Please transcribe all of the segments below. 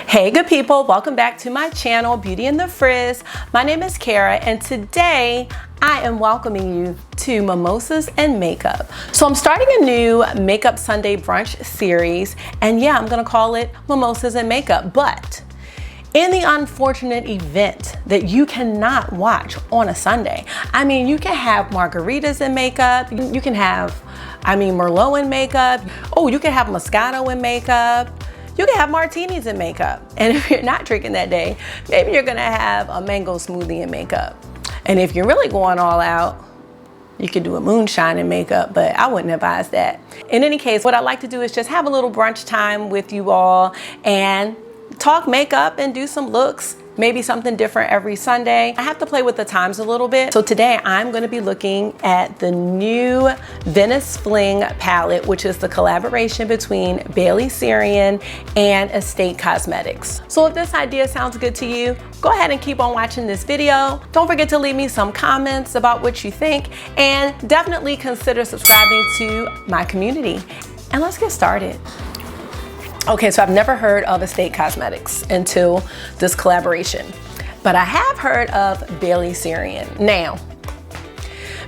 Hey good people, welcome back to my channel, Beauty and the Frizz. My name is Kara and today I am welcoming you to Mimosas and Makeup. So I'm starting a new Makeup Sunday brunch series and yeah, I'm gonna call it Mimosas and Makeup, but in the unfortunate event that you cannot watch on a Sunday, I mean, you can have margaritas and makeup, you can have, Merlot and makeup, oh, you can have Moscato and makeup, you can have martinis and makeup. And if you're not drinking that day, maybe you're gonna have a mango smoothie and makeup. And if you're really going all out, you could do a moonshine and makeup, but I wouldn't advise that. In any case, what I like to do is just have a little brunch time with you all and talk makeup and do some looks, maybe something different every Sunday. I have to play with the times a little bit. So today I'm gonna be looking at the new Venice Fling palette, which is the collaboration between Bailey Sarian and Estate Cosmetics. So if this idea sounds good to you, go ahead and keep on watching this video. Don't forget to leave me some comments about what you think and definitely consider subscribing to my community. And let's get started. Okay, so I've never heard of Estate Cosmetics until this collaboration, but I have heard of Bailey Sarian. Now,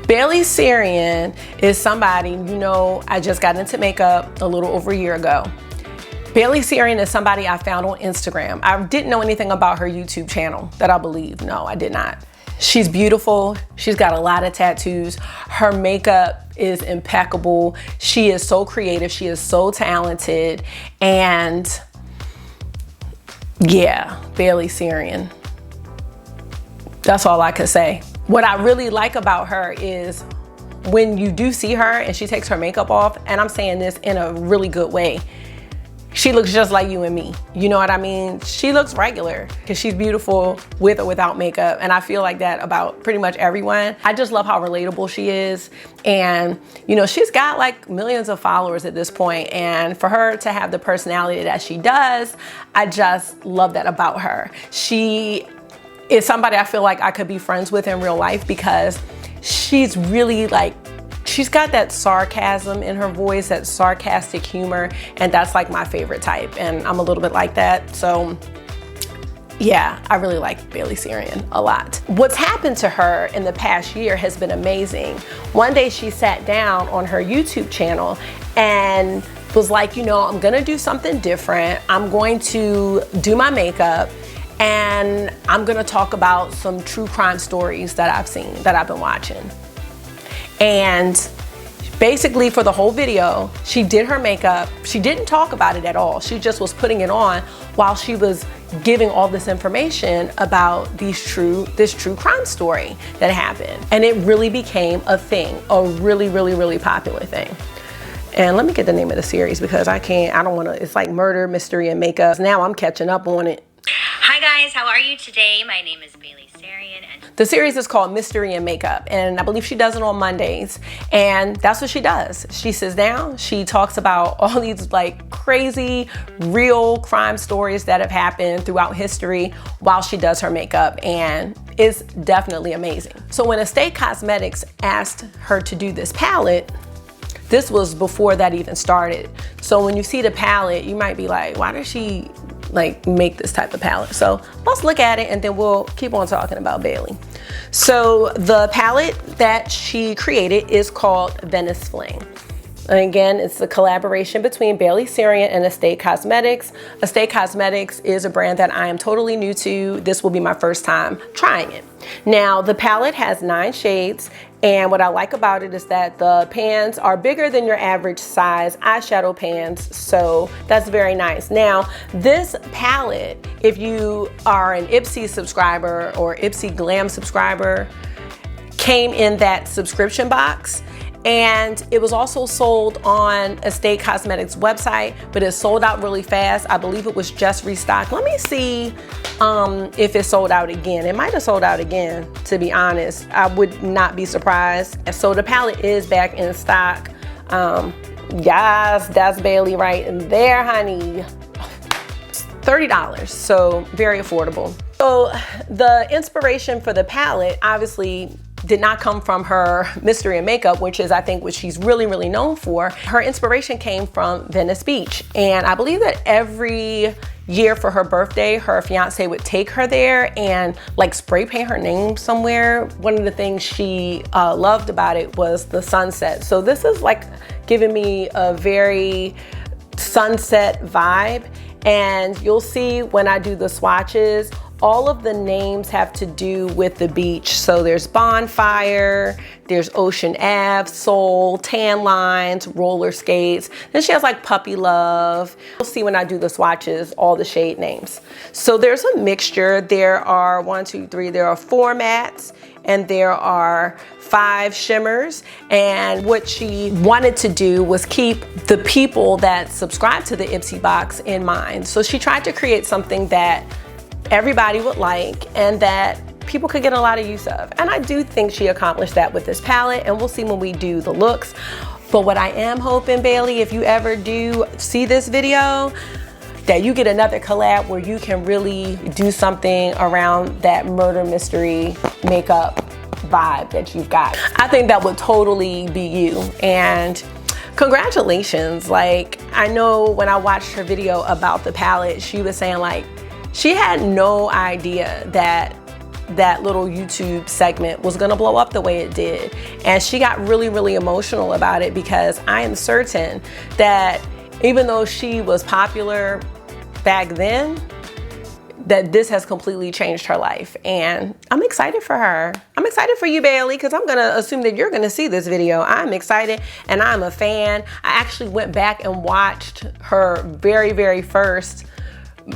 Bailey Sarian is somebody, I just got into makeup a little over a year ago. Bailey Sarian is somebody I found on Instagram. I didn't know anything about her YouTube channel that I believe. No, I did not. She's beautiful. She's got a lot of tattoos. Her makeup is impeccable. She is so creative. She is so talented. And yeah, Bailey Sarian. That's all I could say. What I really like about her is when you do see her and she takes her makeup off, and I'm saying this in a really good way, she looks just like you and me. You know what I mean? She looks regular because she's beautiful with or without makeup. And I feel like that about pretty much everyone. I just love how relatable she is. And, she's got like millions of followers at this point. And for her to have the personality that she does, I just love that about her. She is somebody I feel like I could be friends with in real life because she's really she's got that sarcasm in her voice, that sarcastic humor, and that's like my favorite type. And I'm a little bit like that. So yeah, I really like Bailey Sarian a lot. What's happened to her in the past year has been amazing. One day she sat down on her YouTube channel and was like, I'm gonna do something different. I'm going to do my makeup and I'm gonna talk about some true crime stories that I've seen, that I've been watching. And basically for the whole video, she did her makeup. She didn't talk about it at all. She just was putting it on while she was giving all this information about this true crime story that happened. And it really became a thing, a really, really, really popular thing. And let me get the name of the series because it's like murder, mystery, and makeup. Now I'm catching up on it. Hi guys, how are you today? My name is Bailey Sarian and the series is called Mystery and Makeup, and I believe she does it on Mondays, and that's what she does. She sits down, she talks about all these like crazy real crime stories that have happened throughout history while she does her makeup, and it's definitely amazing. So when Estate Cosmetics asked her to do this palette, this was before that even started. So when you see the palette, you might be like, why does she make this type of palette? So let's look at it and then we'll keep on talking about Bailey. So the palette that she created is called Venice Fling. And again, it's a collaboration between Bailey Sarian and Estate Cosmetics. Estate Cosmetics is a brand that I am totally new to. This will be my first time trying it. Now, the palette has 9 shades, and what I like about it is that the pans are bigger than your average size eyeshadow pans, so that's very nice. Now, this palette, if you are an Ipsy subscriber or Ipsy Glam subscriber, came in that subscription box. And it was also sold on Estate Cosmetics website, but it sold out really fast. I believe it was just restocked. Let me see if it sold out again. It might have sold out again, to be honest. I would not be surprised. So the palette is back in stock. Yes, that's Bailey right in there, honey. $30, so very affordable. So the inspiration for the palette obviously did not come from her mystery and makeup, which is I think what she's really, really known for. Her inspiration came from Venice Beach. And I believe that every year for her birthday, her fiance would take her there and like spray paint her name somewhere. One of the things she loved about it was the sunset. So this is like giving me a very sunset vibe. And you'll see when I do the swatches, all of the names have to do with the beach. So there's Bonfire, there's Ocean Ave, Soul, Tan Lines, Roller Skates. Then she has like Puppy Love. You'll see when I do the swatches, all the shade names. So there's a mixture. There are 1, 2, 3, there are 4 mattes and there are 5 shimmers. And what she wanted to do was keep the people that subscribe to the Ipsy box in mind. So she tried to create something that everybody would like and that people could get a lot of use of. And I do think she accomplished that with this palette, and we'll see when we do the looks. But what I am hoping, Bailey, if you ever do see this video, that you get another collab where you can really do something around that murder mystery makeup vibe that you've got. I think that would totally be you. And congratulations. Like, I know when I watched her video about the palette, she was saying like, she had no idea that that little YouTube segment was gonna blow up the way it did. And she got really, really emotional about it, because I am certain that even though she was popular back then, that this has completely changed her life. And I'm excited for her. I'm excited for you, Bailey, because I'm gonna assume that you're gonna see this video. I'm excited and I'm a fan. I actually went back and watched her very, very first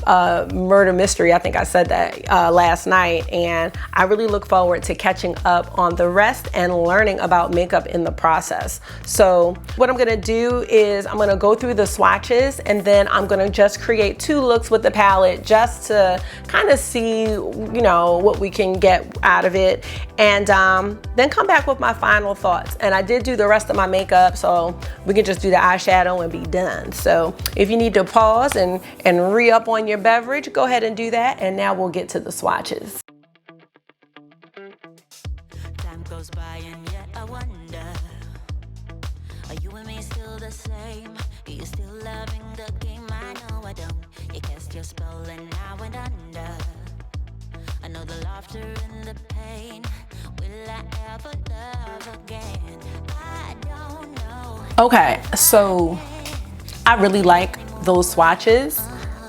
murder mystery. I think I said that last night, and I really look forward to catching up on the rest and learning about makeup in the process. So what I'm gonna do is I'm gonna go through the swatches, and then I'm gonna just create 2 looks with the palette just to kind of see, you know, what we can get out of it, and then come back with my final thoughts. And I did do the rest of my makeup, so we can just do the eyeshadow and be done. So if you need to pause and re-up on your beverage, go ahead and do that, and now we'll get to the swatches. Time goes by and yet I wonder, are you and me still the same? Are you still loving the game? I know I don't. You cast your spell and I went under. I know the laughter and the pain. Will I ever love again? I don't know. Okay, so I really like those swatches.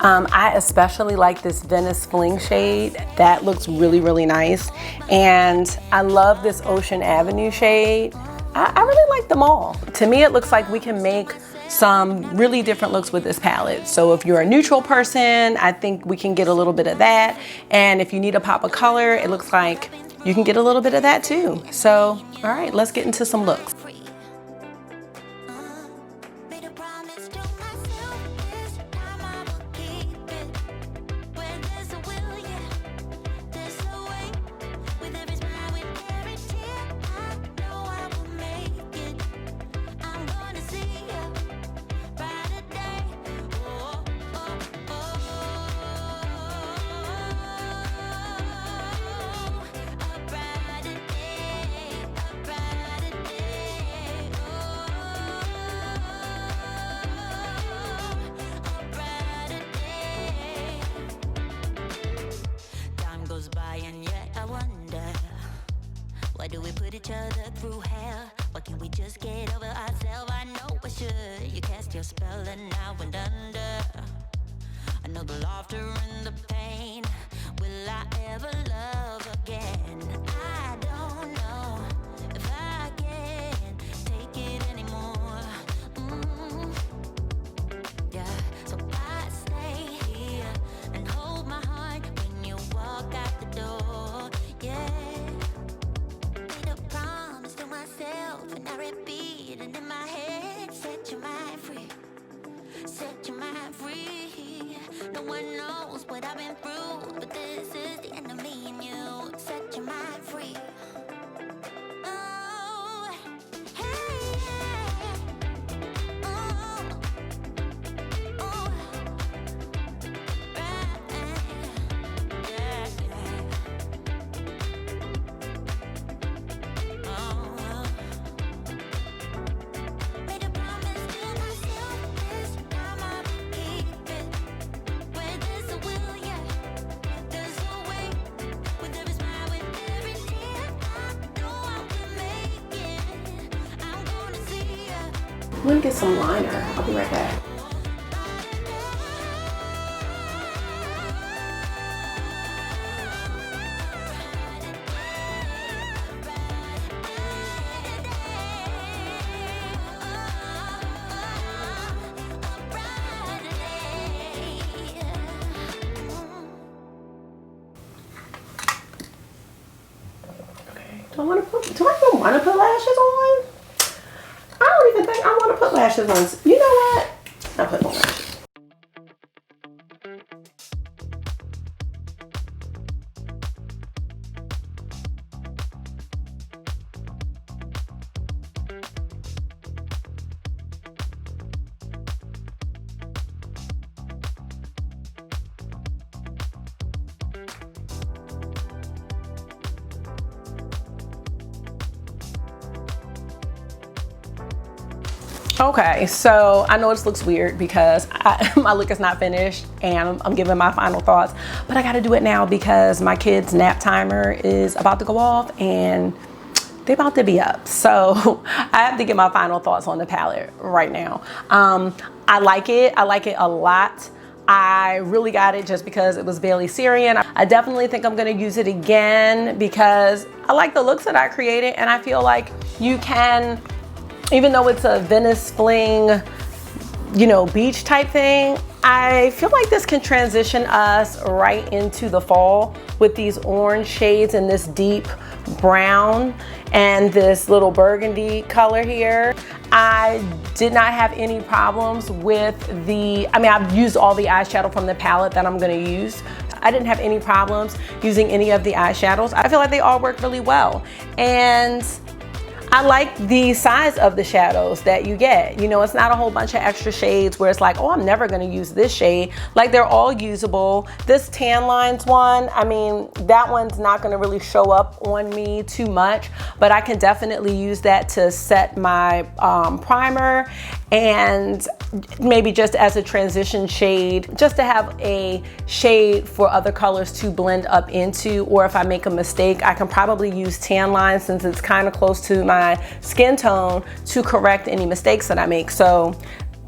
I especially like this Venice Fling shade. That looks really, really nice. And I love this Ocean Avenue shade. I really like them all. To me, it looks like we can make some really different looks with this palette. So if you're a neutral person, I think we can get a little bit of that. And if you need a pop of color, it looks like you can get a little bit of that too. So, all right, let's get into some looks. Why do we put each other through hell? Why can't we just get over ourselves? I know I should. You cast your spell and I went under. I know the laughter and the pain. Will I ever love again? I don't know if I can take it anymore. Yeah, so I stay here and hold my heart when you walk out the door. Yeah. And I repeat it in my head, set your mind free, set your mind free. No one knows what I've been through, but this is the end of me and you. Set your mind free. Oh, hey, yeah. Oh, oh, right, yeah, yeah. Oh. Made a promise to myself, this time I will keep it. Where there's I'm gonna get some liner. I'll be right back. Do I even want to put lashes on? I don't even think I want to put lashes on. You know what? I'll put on lashes. Okay, so I know this looks weird because my look is not finished and I'm giving my final thoughts, but I gotta do it now because my kid's nap timer is about to go off and they're about to be up. So I have to get my final thoughts on the palette right now. I like it a lot. I really got it just because it was Bailey Sarian. I definitely think I'm gonna use it again because I like the looks that I created, and I feel like you can, even though it's a Venice Fling, you know, beach type thing, I feel like this can transition us right into the fall with these orange shades and this deep brown and this little burgundy color here. I did not have any problems with I've used all the eyeshadow from the palette that I'm gonna use. I didn't have any problems using any of the eyeshadows. I feel like they all work really well. And I like the size of the shadows that you get. You know, it's not a whole bunch of extra shades where it's like, oh, I'm never gonna use this shade. Like, they're all usable. This tan lines one, I mean, that one's not gonna really show up on me too much, but I can definitely use that to set my primer, and maybe just as a transition shade, just to have a shade for other colors to blend up into. Or if I make a mistake, I can probably use tan lines since it's kind of close to my skin tone to correct any mistakes that I make. So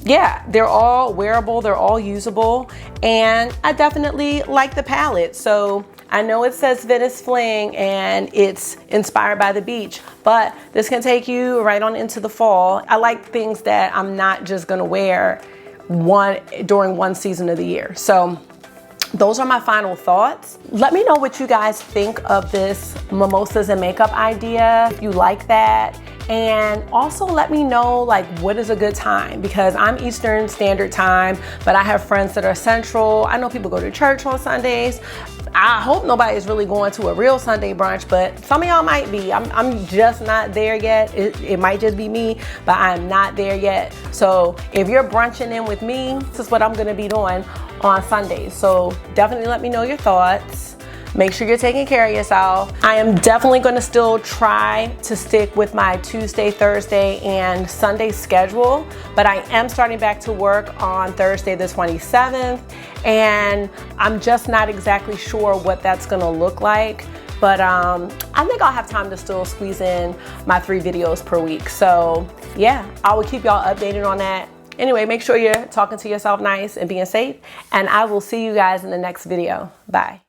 yeah, they're all wearable, they're all usable, and I definitely like the palette. So I know it says Venice Fling and it's inspired by the beach, but this can take you right on into the fall. I like things that I'm not just gonna wear during one season of the year. So those are my final thoughts. Let me know what you guys think of this mimosas and makeup idea, if you like that. And also let me know, like, what is a good time, because I'm Eastern Standard Time, but I have friends that are Central. I know people go to church on Sundays. I hope nobody is really going to a real Sunday brunch, but some of y'all might be. I'm just not there yet. It might just be me, but I'm not there yet. So if you're brunching in with me, this is what I'm gonna be doing on Sundays. So definitely let me know your thoughts. Make sure you're taking care of yourself. I am definitely gonna still try to stick with my Tuesday, Thursday, and Sunday schedule, but I am starting back to work on Thursday the 27th, and I'm just not exactly sure what that's gonna look like. But I think I'll have time to still squeeze in my 3 videos per week. So yeah, I will keep y'all updated on that. Anyway, make sure you're talking to yourself nice and being safe, and I will see you guys in the next video. Bye.